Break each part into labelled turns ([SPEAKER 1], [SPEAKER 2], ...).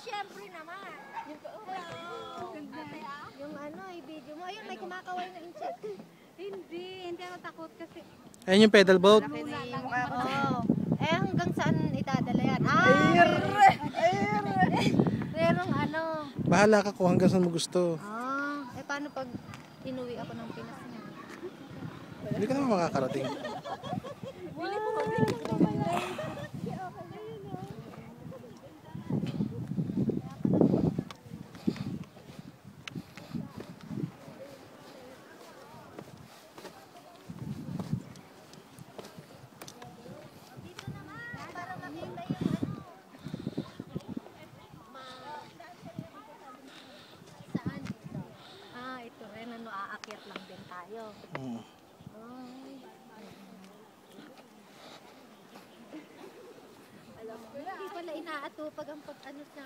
[SPEAKER 1] syempre naman. Yung ano, i-video mo. Ayun, may kumakaway na insect. Hindi ako takot kasi.
[SPEAKER 2] Ayan yung pedal boat.
[SPEAKER 1] Eh, hanggang saan itadala yan? Merong ano.
[SPEAKER 2] Bahala ka kung hanggang saan mo gusto.
[SPEAKER 1] Eh paano pag inuwi ako ng Pinas niya?
[SPEAKER 2] Hindi ka naman makakarating.
[SPEAKER 1] Ito rin, aakyat lang din tayo. Alam mo, hindi pala inaatupag ang pag-ano sa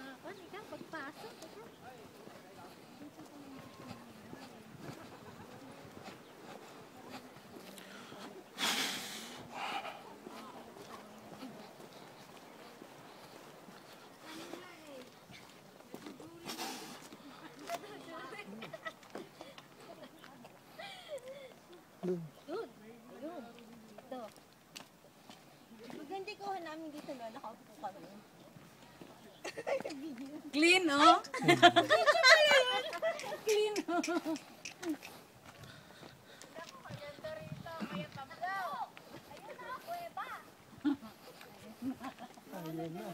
[SPEAKER 1] pagpasok. Yun. Ito. Maganda ko namin dito na nakaupo kami.
[SPEAKER 3] Clean, oh. Clean, oh.
[SPEAKER 2] Ayun na.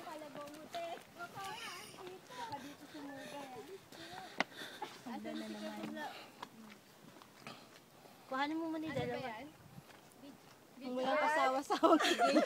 [SPEAKER 1] Kuhanin mo muna yung dalawa.
[SPEAKER 3] Walang kasawa-sawa. Sige.